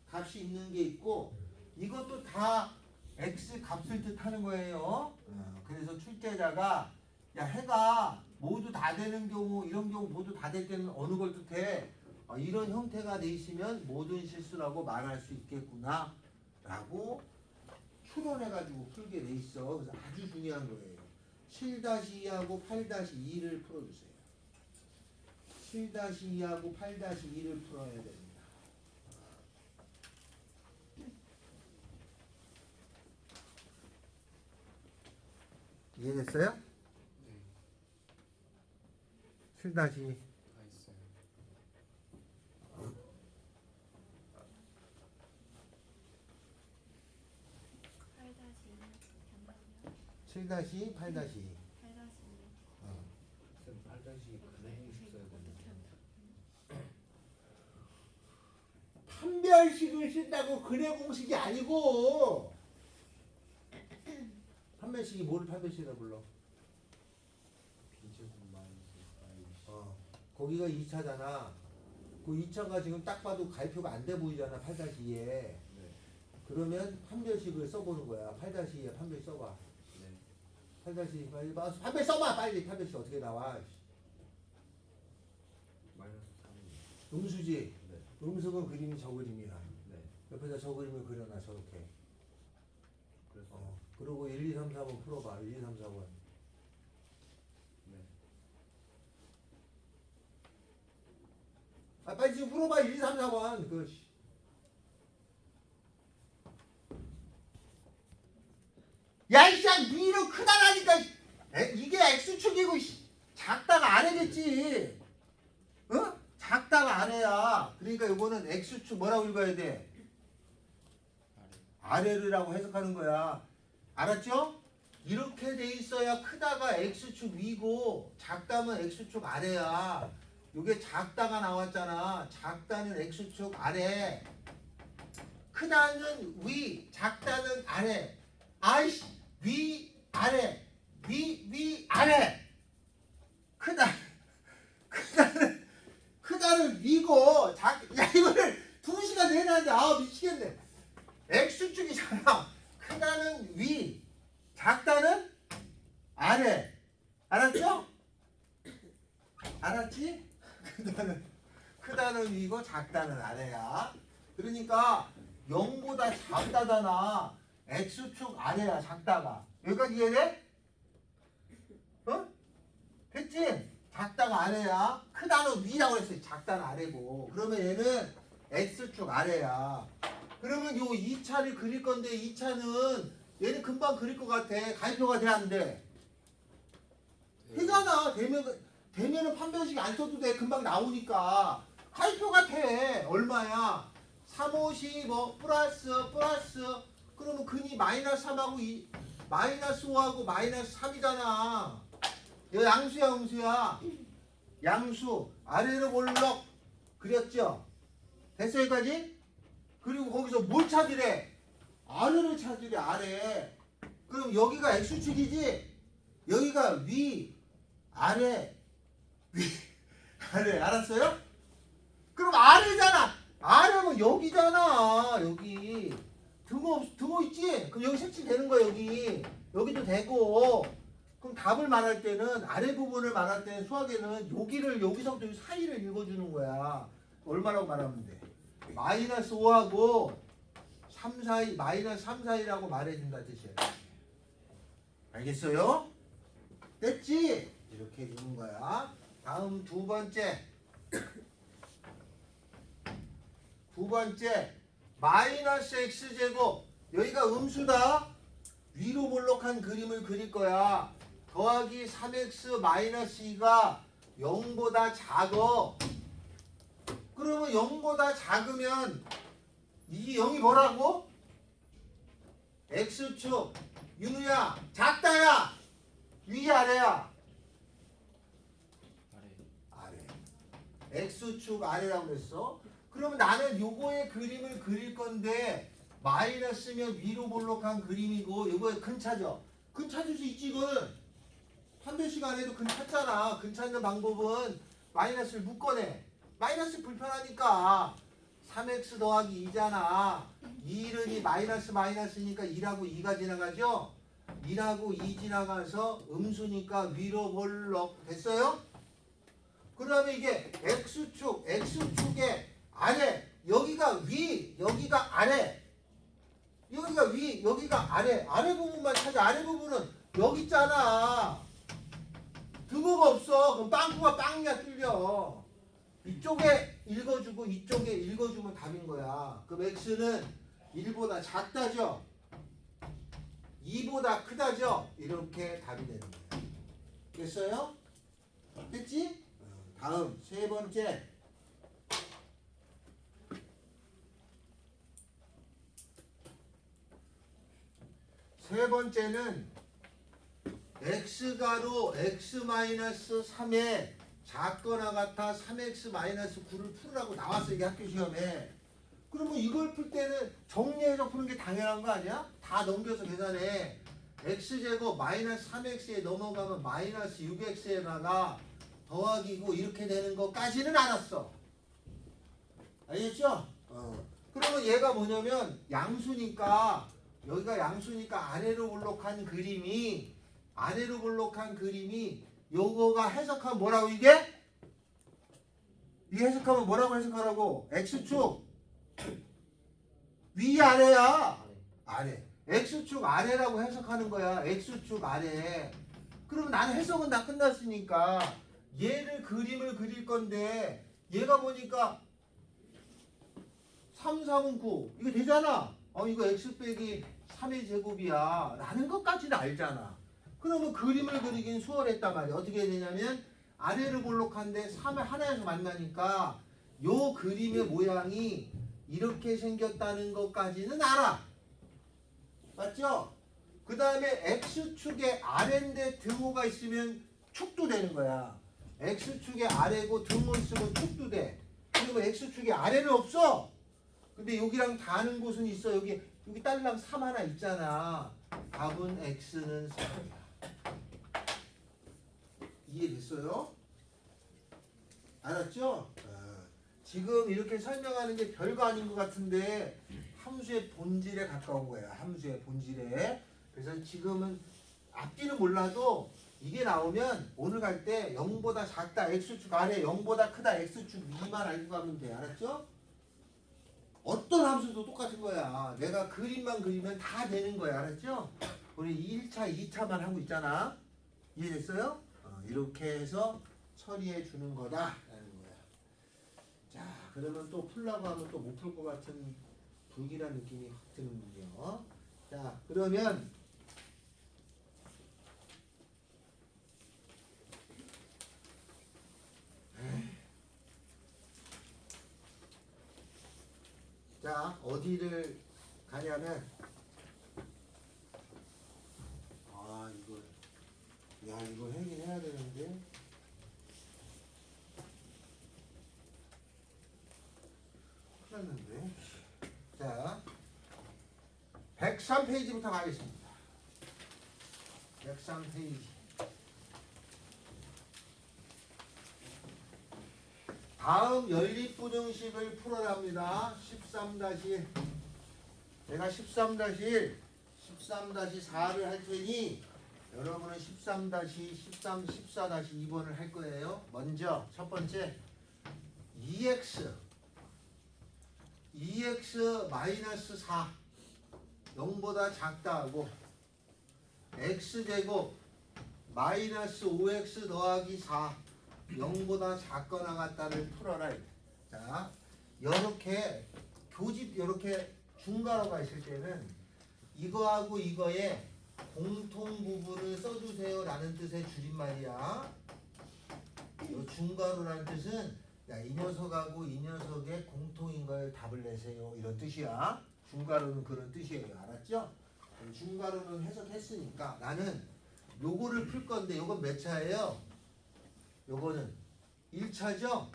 값이 있는 게 있고 이것도 다 x 값을 뜻하는 거예요. 그래서 출제자가 야 해가 모두 다 되는 경우 이런 경우 모두 다 될 때는 어느 걸 뜻해? 이런 형태가 돼 있으면 모든 실수라고 말할 수 있겠구나 라고 추론해가지고 풀게 돼 있어. 그래서 아주 중요한 거예요. 7-2하고 8-2를 풀어주세요. 7-2하고 8-2를 풀어야 됩니다. 이해됐어요? 네. 7-2 다 있어요. 7-8-2 8-2 쌤 8-2 그래 형식 써야 되는데. 판별식을 쓴다고 근해 공식이 아니고 판별식이 뭐를 판별식이라 불러? b제곱 마이너스 4ac. 거기가 2차잖아. 그 2차가 지금 딱 봐도 가위표가 안 돼 보이잖아. 8-2에. 네. 그러면 판별식을 써보는 거야. 8-2에 판별 써봐. 네. 8-2 빨리 봐. 판별 써봐 빨리. 판별식 어떻게 나와? 마이너스 3이. 음수지. 네. 음수는 그림이 저 그림이야. 네. 옆에다 저 그림을 그려놔 저렇게. 그래서 그리고 1, 2, 3, 4번 풀어봐. 1, 2, 3, 4번. 네. 빨리 지금 풀어봐. 1, 2, 3, 4번. 야, 이씨, 위로 크다라니까. 이게 x축이고 작다가 아래겠지. 어? 작다가 아래야. 그러니까 이거는 x축 뭐라고 읽어야 돼? 아래르라고 해석하는 거야. 알았죠? 이렇게 돼 있어야 크다가 x축 위고 작다면 x축 아래야. 요게 작다가 나왔잖아. 작다는 x축 아래. 크다는 위, 작다는 아래. 아이씨, 위, 아래. 위, 아래. 크다는 위고 야 이거를 두 작다는 아래. 알았죠? 알았지? 크다는 위고 작다는 아래야. 그러니까 0보다 작다잖아. x축 아래야 작다가. 여기까지 이해돼? 어? 됐지? 작다가 아래야. 크다는 위라고 했어. 작다는 아래고. 그러면 얘는 x축 아래야. 그러면 요 2차를 그릴 건데 2차는 얘는 금방 그릴 것 같아. 가위표가 돼 안 돼? 되잖아. 되면은 판별식 안 써도 돼. 금방 나오니까. 가위표가 돼. 얼마야? 3, 5, 15 플러스 그러면 근이 마이너스 3하고 마이너스 5하고 마이너스 3이잖아. 이거 양수야 음수야? 양수. 아래로 볼록 그렸죠? 됐어 여기까지? 그리고 거기서 뭘 찾으래? 아래를 찾으래 아래. 그럼 여기가 x축이지? 여기가 위 아래 위 아래. 알았어요? 그럼 아래잖아. 아래면 여기잖아. 여기 등호 있지? 그럼 여기 색칠되는 거야. 여기도 되고. 그럼 답을 말할 때는 아래 부분을 말할 때는 수학에는 여기서부터 이 사이를 읽어주는 거야. 얼마라고 말하면 돼? 마이너스 5하고 3 사이 마이너스 3 사이라고 말해준다 뜻이야. 알겠어요? 됐지? 이렇게 주는 거야. 다음 두 번째 마이너스 x제곱. 여기가 음수다. 위로 볼록한 그림을 그릴 거야. 더하기 3x 마이너스 2가 0보다 작어. 그러면 0보다 작으면 이 0이 뭐라고? x축. 윤우야 작다야 위 아래야? 아래. x축 아래라고 그랬어. 그러면 나는 요거의 그림을 그릴 건데 마이너스면 위로 볼록한 그림이고 요거에 근 찾아. 근 찾을 수 있지 이거는. 판별 시간에도 근 찾잖아. 근 찾는 방법은 마이너스를 묶어내. 마이너스 불편하니까 3x 더하기 2잖아. 2는 마이너스니까 2라고 2가 지나가죠? 2라고 2 지나가서 음수니까 위로 볼록. 됐어요? 그 다음에 이게 x축의 아래. 여기가 위, 여기가 아래. 여기가 위, 여기가 아래. 아래 부분만 찾아. 아래 부분은 여기 있잖아. 등호가 없어. 그럼 빵꾸가 빵이야 뚫려. 이쪽에 읽어주고 이쪽에 읽어주면 답인 거야. 그럼 x는 1보다 작다죠? 2보다 크다죠? 이렇게 답이 되는 거야. 됐어요? 됐지? 다음 세 번째. 세 번째는 x가로 x-3에 작거나 같아 3x-9를 풀으라고 나왔어. 이게 학교 시험에. 그러면 이걸 풀 때는 정리해서 푸는 게 당연한 거 아니야? 다 넘겨서 계산해. x제곱 마이너스 3x에 넘어가면 마이너스 6x에다가 더하기고 이렇게 되는 것까지는 알았어. 알겠죠? 그러면 얘가 뭐냐면 양수니까 여기가 양수니까 아래로 볼록한 그림이 요거가 해석하면 뭐라고 이게? 이게 해석하면 뭐라고 해석하라고? x축 위 아래야. 아래. x축 아래라고 해석하는 거야. x축 아래. 그러면 나는 해석은 다 끝났으니까 얘를 그림을 그릴 건데 얘가 보니까 3, 3은 9 이거 되잖아. 이거 x 빼기 3의 제곱이야 라는 것까지는 알잖아. 그러면 그림을 그리긴 수월했단 말이야. 어떻게 해야 되냐면 아래를 볼록한데 3을 하나에서 만나니까 요 그림의 모양이 이렇게 생겼다는 것까지는 알아. 맞죠? 그 다음에 x축의 아래인데 등호가 있으면 축도 되는 거야. x축의 아래고 등호 있으면 축도 돼. 그리고 x축의 아래는 없어. 근데 여기랑 닿는 곳은 있어. 여기 딸랑 3 하나 있잖아. 답은 x는 3이야. 이해됐어요? 알았죠? 지금 이렇게 설명하는 게 별거 아닌 것 같은데 함수의 본질에 가까운 거야. 함수의 본질에. 그래서 지금은 앞뒤는 몰라도 이게 나오면 오늘 갈 때 0보다 작다 x축 아래 0보다 크다 x축 위만 알고 가면 돼. 알았죠? 어떤 함수도 똑같은 거야. 내가 그림만 그리면 다 되는 거야. 알았죠? 우리 1차, 2차만 하고 있잖아. 이해됐어요? 이렇게 해서 처리해 주는 거다라는 거야. 자, 그러면 또 풀라고 하면 또 못 풀 것 같은 불길한 느낌이 확 드는군요. 자, 그러면 자, 어디를 가냐면 이거 하긴 해야 되는데 큰일 났는데. 자, 103페이지부터 가겠습니다. 103페이지. 다음 연립부등식을 풀어랍니다. 13-1. 내가 13-1, 13-4를 할 테니 여러분은 13-13, 14-2번을 할 거예요. 먼저 첫 번째 2x 마이너스 4 0보다 작다 하고 x제곱 마이너스 5x 더하기 4 0보다 작거나 같다를 풀어라. 자, 이렇게 교집 이렇게 중괄호가 있을 때는 이거하고 이거의 공통 부분을 써주세요 라는 뜻의 줄임말이야. 이 중괄호라는 뜻은 야, 이 녀석하고 이 녀석의 공통인 걸 답을 내세요 이런 뜻이야. 중괄호는 그런 뜻이에요. 알았죠? 중괄호는 해석했으니까 나는 요거를 풀 건데 요건 몇 차예요? 요거는 1차죠?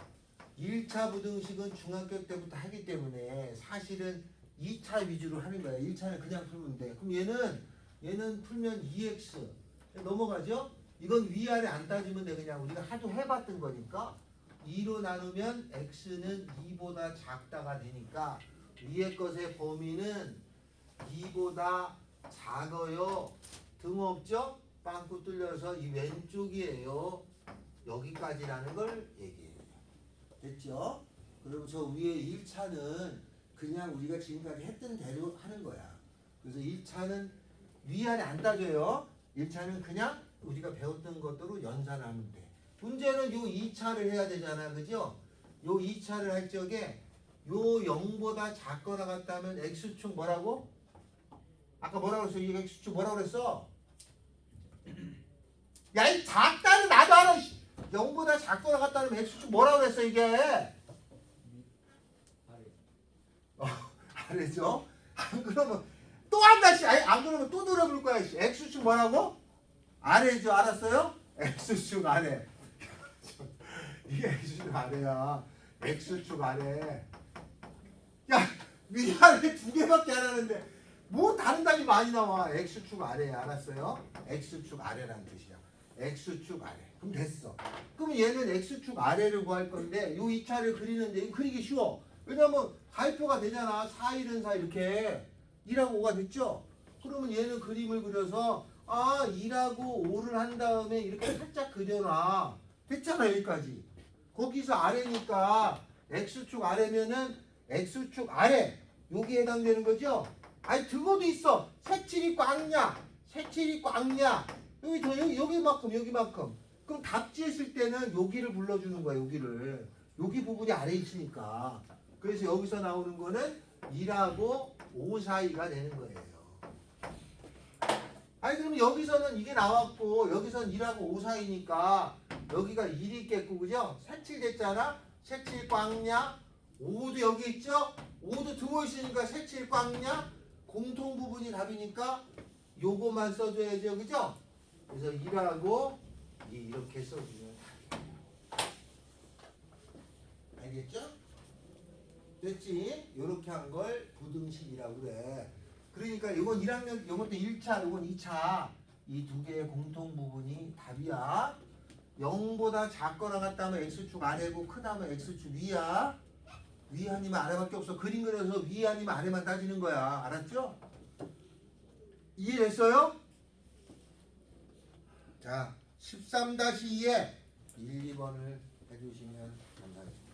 1차 부등식은 중학교 때부터 하기 때문에 사실은 2차 위주로 하는 거야. 1차는 그냥 풀면 돼. 그럼 얘는 풀면 2x 넘어가죠? 이건 위아래 안 따지면 돼. 그냥 우리가 하도 해봤던 거니까 2로 나누면 x는 2보다 작다가 되니까 위에 것의 범위는 2보다 작아요. 등 없죠? 빵꾸 뚫려서 이 왼쪽이에요. 여기까지라는 걸 얘기해요. 됐죠? 그리고 저 위에 1차는 그냥 우리가 지금까지 했던 대로 하는 거야. 그래서 1차는 위아래 안 따져요. 1차는 그냥 우리가 배웠던 것대로 연산하면 돼. 문제는 요 2차를 해야 되잖아. 그죠? 요 2차를 할 적에 요 0보다 작거나 같다면 x축 뭐라고? 아까 뭐라고 그랬어? 이 x축 뭐라고 그랬어? 야, 이 작다는 나도 알아. 0보다 작거나 같다는 x축 뭐라고 그랬어 이게? 아래죠? 안 그러면 또 한다시. 안 그러면 또 들어볼 거야. x축 뭐라고? 아래죠. 알았어요? x축 아래. 이게 x축 아래야. x축 아래. 야, 위아래 두 개밖에 안 하는데 뭐 다른 답이 많이 나와. x축 아래야. 알았어요? x축 아래라는 뜻이야. x축 아래. 그럼 됐어. 그럼 얘는 x축 아래를 구할 건데 요 2차를 그리는데 이거 그리기 쉬워. 왜냐면 가위표가 되잖아. 4, 1은 4 이렇게 2하고 5가 됐죠? 그러면 얘는 그림을 그려서 2하고 5를 한 다음에 이렇게 살짝 그려놔. 됐잖아. 여기까지. 거기서 아래니까 x축 아래면은 x축 아래 여기에 해당되는 거죠? 아니 등호도 있어. 색칠이 꽉냐 색칠이 꽉냐 여기만큼 그럼 답지했을 때는 여기를 불러주는 거야. 여기 부분이 아래 있으니까. 그래서 여기서 나오는 거는 1하고 5 사이가 되는 거예요. 아니 그러면 여기서는 이게 나왔고 여기서는 1하고 5 사이니까 여기가 1이 있겠고 그죠? 색칠 됐잖아. 색칠 꽉냐 5도 여기 있죠? 5도 등호 있으니까 색칠 꽉냐 공통 부분이 답이니까 요거만 써줘야죠. 그죠? 그래서 1하고 2 이렇게 써주면 답이에요. 알겠죠? 됐지? 요렇게 한 걸 부등식이라고 그래. 그러니까 이건 1학년, 이것도 1차, 이건 2차. 이 두 개의 공통 부분이 답이야. 0보다 작거나 같다면 x축 아래고 크다면 x축 위야. 위 아니면 아래밖에 없어. 그림 그려서 위 아니면 아래만 따지는 거야. 알았죠? 이해됐어요? 자, 13-2에 1, 2번을 해주시면 감사하겠습니다.